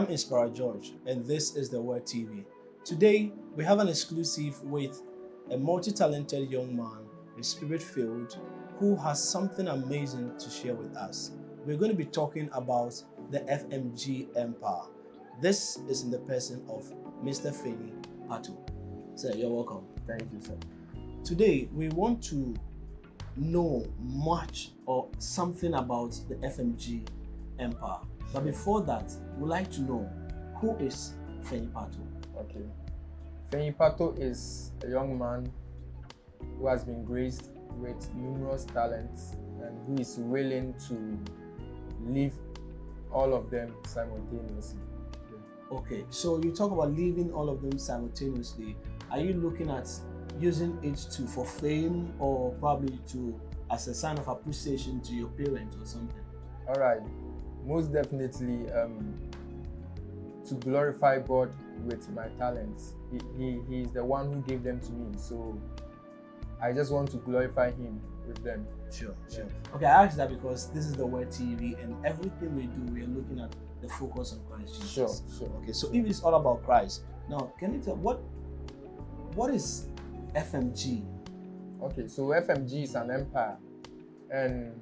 I'm Inspira George, and this is the Word TV. Today, we have an exclusive with a multi-talented young man, a spirit-filled, who has something amazing to share with us. We're going to be talking about the FMG Empire. This is in the person of Mr. Fenyi, Pato. Sir, you're welcome. Thank you, sir. Today, we want to know much or something about the FMG Empire. But before that, we'd like to know, who is Fenyi Pato? Okay. Fenyi Pato is a young man who has been graced with numerous talents and who is willing to live all of them simultaneously. Okay, so you talk about living all of them simultaneously. Are you looking at using it for fame, or probably as a sign of appreciation to your parents or something? All right. Most definitely to glorify God with my talents. He is the one who gave them to me, so I just want to glorify him with them. Sure. Okay, I asked that because this is the Word TV, and everything we do, we are looking at the focus on Christ Jesus. Sure. Okay, so if it's all about Christ, now can you tell what is FMG? Okay, so FMG is an empire, and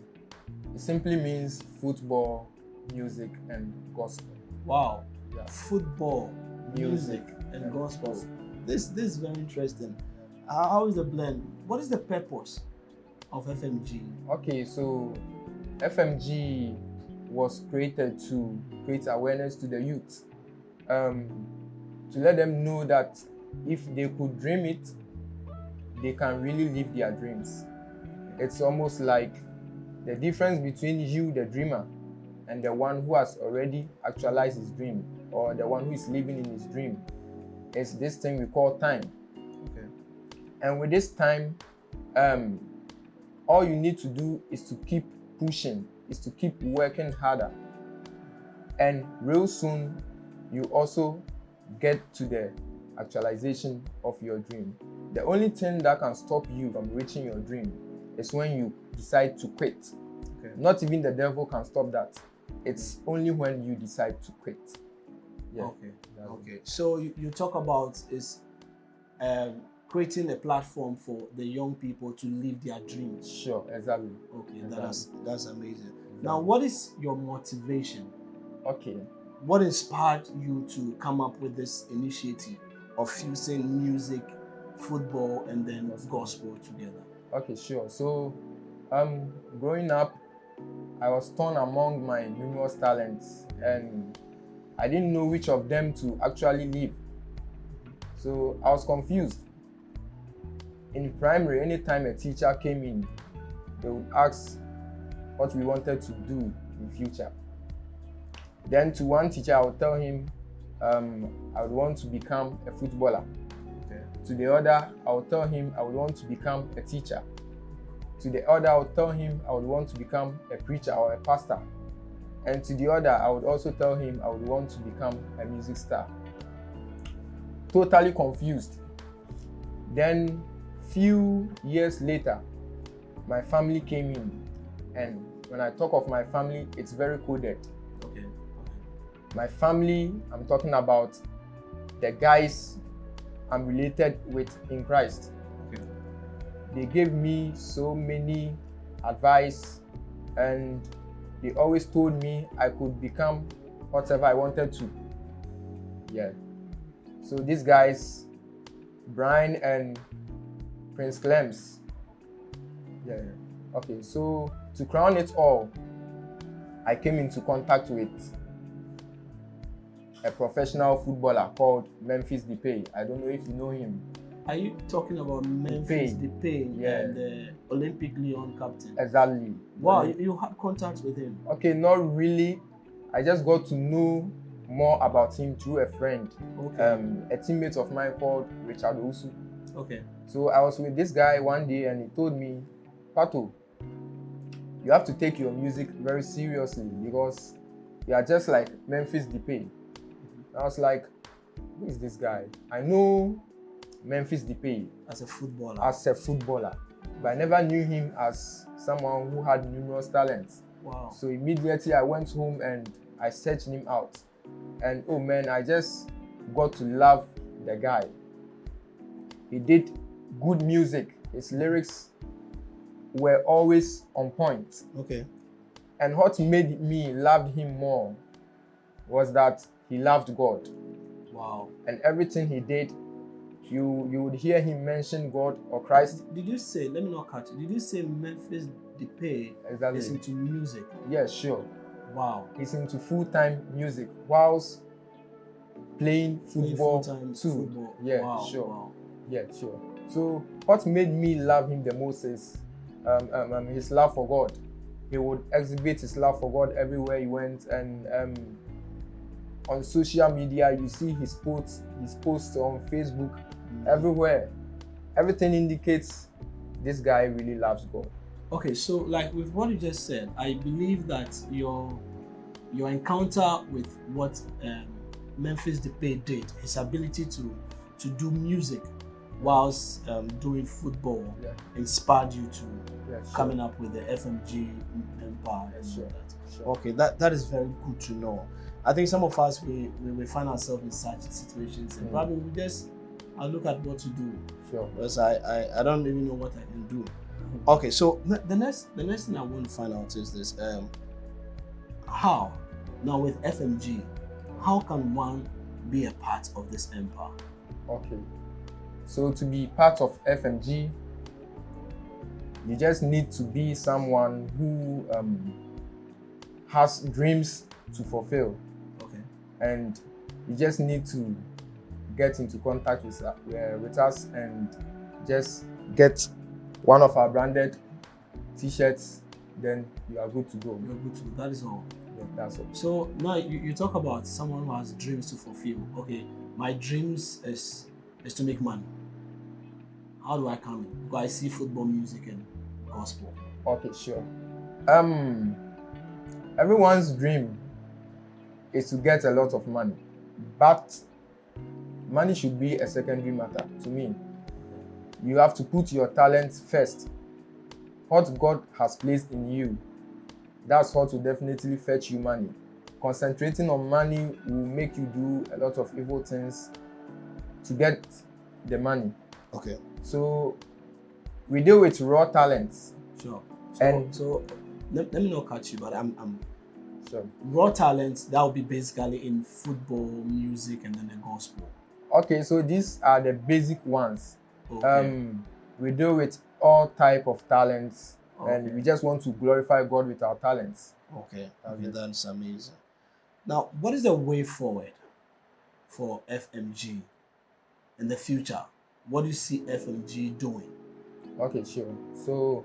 it simply means football, music, and gospel. Wow. Yeah. Football, music, and gospel. This is very interesting. How is the blend? What is the purpose of FMG? Okay, so FMG was created to create awareness to the youth, to let them know that if they could dream it, they can really live their dreams. It's almost like the difference between you, the dreamer, and the one who has already actualized his dream, or the one who is living in his dream, is this thing we call time. Okay. And with this time, all you need to do is to keep pushing, is to keep working harder. And real soon, you also get to the actualization of your dream. The only thing that can stop you from reaching your dream is when you decide to quit. Okay. Not even the devil can stop that. It's only when you decide to quit. Yeah. Okay. So you talk about is creating a platform for the young people to live their dreams. Sure, exactly. Okay, Exactly. that's amazing. Exactly. Now, what is your motivation? Okay. What inspired you to come up with this initiative of fusing music, football, and then gospel together? Okay, sure. So, growing up, I was torn among my numerous talents, and I didn't know which of them to actually leave. So I was confused. In primary, anytime a teacher came in, they would ask what we wanted to do in future. Then to one teacher, I would tell him I would want to become a footballer. Okay. To the other, I would tell him I would want to become a teacher. To the other, I would tell him I would want to become a preacher or a pastor. And to the other, I would also tell him I would want to become a music star. Totally confused. Then, few years later, my family came in. And when I talk of my family, it's very coded. Okay. My family, I'm talking about the guys I'm related with in Christ. Okay. They gave me so many advice, and they always told me I could become whatever I wanted to. Yeah. So these guys, Brian and Prince Clems. Yeah. Okay, so to crown it all, I came into contact with a professional footballer called Memphis Depay. I don't know if you know him. Are you talking about Memphis Depay, Yeah. and the Olympic Lyon captain? Exactly. Wow, you had contact with him? Okay, not really. I just got to know more about him through a friend, Okay. a teammate of mine called Richard Osu. Okay. So I was with this guy one day, and he told me, Pato, you have to take your music very seriously because you are just like Memphis Depay. I was like, who is this guy? I know Memphis Depay As a footballer? but I never knew him as someone who had numerous talents. Wow. So immediately I went home and I searched him out. And oh man, I just got to love the guy. He did good music. His lyrics were always on point. Okay. And what made me love him more was that he loved God. Wow. And everything he did, you would hear him mention God or Christ. Did you say, let me not cut you, did you say Memphis Depay Exactly. is into music? Yes, sure. Wow. He's into full-time music whilst playing football full-time too. football. Yeah, Wow. sure. Wow. Yeah, sure. So what made me love him the most is his love for God. He would exhibit his love for God everywhere he went, and on social media you see his posts on Facebook, everywhere. Everything indicates this guy really loves God. Okay, so like with what you just said, I believe that your encounter with what Memphis Depay did, his ability to do music whilst doing football, Yeah. inspired you to Yeah, sure. coming up with the FMG empire and Sure. all that. Sure. Okay, that is very good to know. I think some of us we find ourselves in such situations and probably we just look at what to do. Sure. Because I don't even know what I can do. Okay, so the next thing I want to find out is this: how now with FMG, how can one be a part of this empire? Okay. So to be part of FMG, you just need to be someone who has dreams to fulfill. Okay. And you just need to get into contact with us and just get one of our branded t-shirts, then you are good to go. You're good to. That is all. Yeah, that's all. So now you talk about someone who has dreams to fulfill. Okay, my dreams is to make money. How do I come in? Because I see football, music, and gospel. Okay, sure. Everyone's dream is to get a lot of money, but money should be a secondary matter to me. You have to put your talents first. What God has placed in you, that's what will definitely fetch you money. Concentrating on money will make you do a lot of evil things to get the money. Okay. So we deal with raw talents. Sure. And so let me not cut you, but I'm sure. Raw talents that will be basically in football, music, and then the gospel. Okay, so these are the basic ones. Okay. We deal with all type of talents, Okay. and we just want to glorify God with our talents. Okay, that's amazing. Now, what is the way forward for FMG in the future? What do you see FMG doing? Okay, sure. So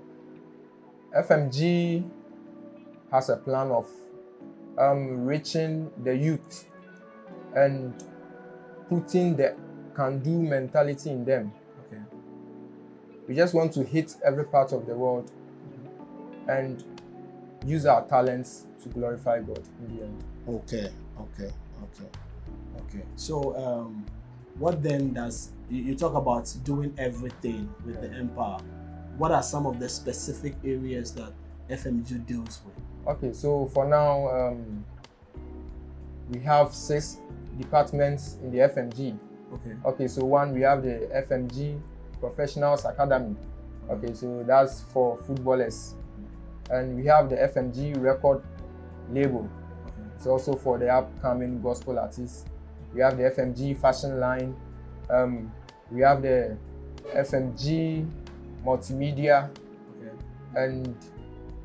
FMG has a plan of reaching the youth and putting the can-do mentality in them. Okay. We just want to hit every part of the world and use our talents to glorify God in the end. Okay. So, what then does you talk about doing everything with the empire? What are some of the specific areas that FMG deals with? Okay, so for now, we have 6 departments in the FMG. Okay, so one, we have the FMG Professionals Academy. Okay, so that's for footballers. And we have the FMG Record Label. It's also for the upcoming gospel artists. We have the FMG Fashion Line. We have the FMG Multimedia. And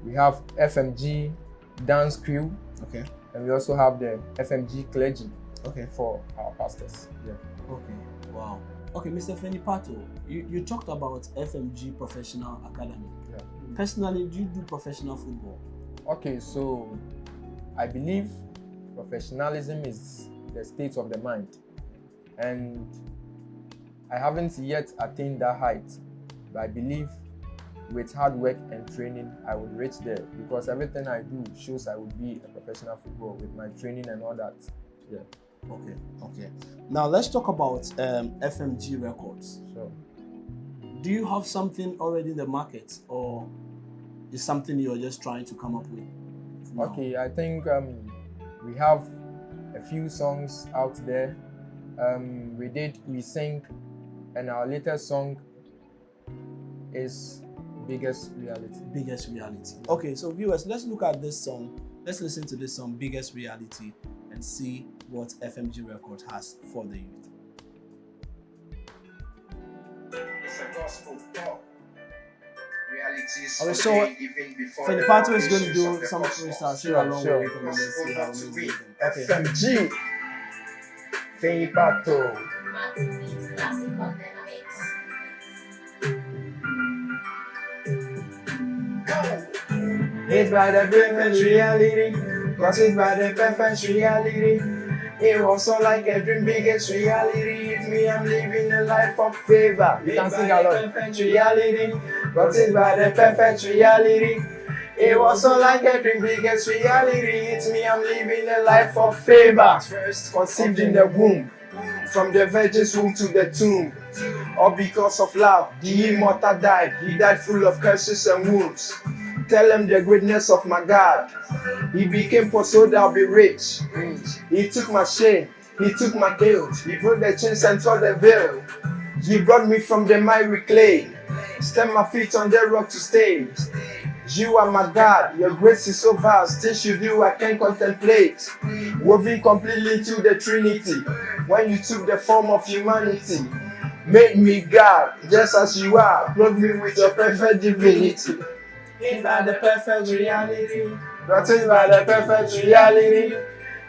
we have FMG Dance Crew. Okay. And we also have the FMG Clergy. Okay. For our pastors. Yeah. Okay. Wow. Okay, Mr. Fenyi Pato, you talked about FMG Professional Academy. Yeah. Personally, do you do professional football? Okay, so I believe professionalism is the state of the mind, and I haven't yet attained that height, but I believe with hard work and training I would reach there, because everything I do shows I would be a professional footballer with my training and all that. Yeah. Okay. Now let's talk about FMG Records. Sure. Do you have something already in the market, or is something you're just trying to come up with now? Okay, I think we have a few songs out there. We sing, and our latest song is Biggest Reality. Biggest Reality. Okay, so viewers, let's look at this song. Let's listen to this song, Biggest Reality, and see what FMG Record has for the youth. It's a gospel pop. Realities Okay, so Fenyi Pato is going to do some freestyle, sing along with it, and then let's see how amazing it is. Okay. FMG Fenyi Pato. Hit by the perfect reality, got it by the perfect reality. It was all like a dream, biggest reality. Hit me, I'm living a life of favor. You can sing along. Perfect reality, got it by the perfect reality. It was all like a dream, biggest reality. Hit me, I'm living a life of favor. First conceived in the womb, from the virgin's womb to the tomb. All because of love, the immortal died. He died full of curses and wounds. Tell him the greatness of my God. He became poor so that I'll be rich. He took my shame, he took my guilt. He broke the chains and tore the veil. He brought me from the miry clay. Stand my feet on the rock to stay. You are my God, your grace is so vast. Things you do I can't contemplate. Woven completely to the Trinity. When you took the form of humanity, made me God, just as you are. Clothe me with your perfect divinity. Hit by the perfect reality, brought it by the perfect reality.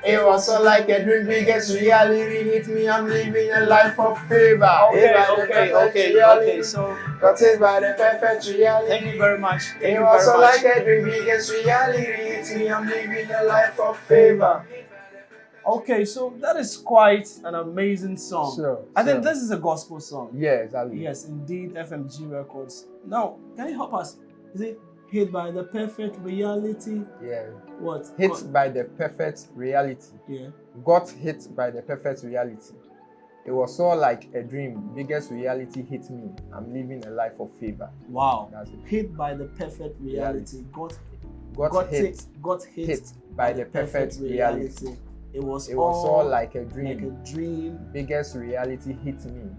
It was all like a dream, biggest reality. Hit me, I'm living a life of favor. Okay. So got it by the perfect reality. thank you very much. It was all like a dream, biggest reality. Hit me, I'm living a life of favor. Okay, so that is quite an amazing song. Sure, I think sure. this is a gospel song. Yeah, exactly. Yes, indeed, FMG Records. Now, can you help us? Is it hit by the perfect reality? Yeah. What? Hit by the perfect reality. Yeah. Got hit by the perfect reality. It was all like a dream. Biggest reality hit me. I'm living a life of favor. Wow. That's it. Hit by the perfect reality. Got hit by the perfect reality. It was all like a dream. Like a dream. Biggest reality hit me.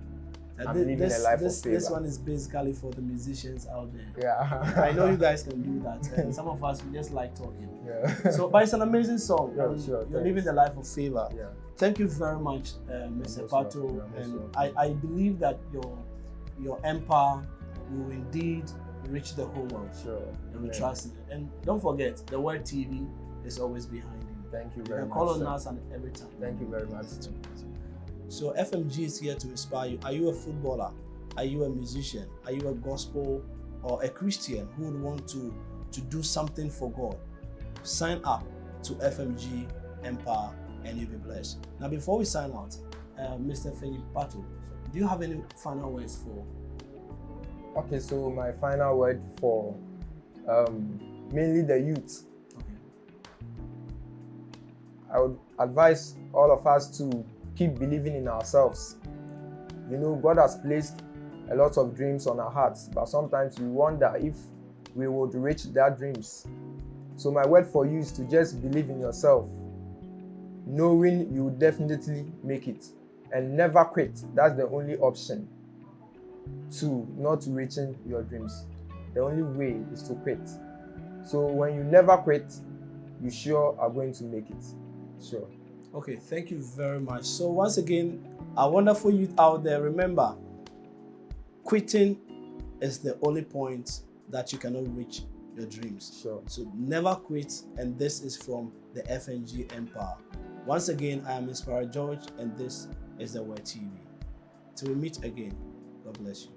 I'm living a life of favor. This one is basically for the musicians out there. Yeah. I know you guys can do that. And some of us, we just like talking. Yeah. So, but it's an amazing song. Yeah, sure, you're living the life of favor. Yeah. Thank you very much, Mr. Pato. And I believe that your empire will indeed reach the whole world. Sure. And we trust it. And don't forget, the word TV is always behind you. Thank you very much. You can call on us and every time. Thank you very much. So FMG is here to inspire you. Are you a footballer? Are you a musician? Are you a gospel or a Christian who would want to do something for God? Sign up to FMG Empire and you'll be blessed. Now, before we sign out, Mr. Fenyi Pato, do you have any final words for? Okay, so my final word for mainly the youth. I would advise all of us to keep believing in ourselves. You know, God has placed a lot of dreams on our hearts, but sometimes we wonder if we would reach that dreams. So my word for you is to just believe in yourself, knowing you will definitely make it, and never quit. That's the only option to not reaching your dreams. The only way is to quit. So when you never quit, you sure are going to make it. Sure. Okay, thank you very much. So once again, our wonderful youth out there, remember, quitting is the only point that you cannot reach your dreams. Sure. So never quit, and this is from the FNG Empire. Once again, I am Inspired George, and this is the Word TV. Till we meet again, God bless you.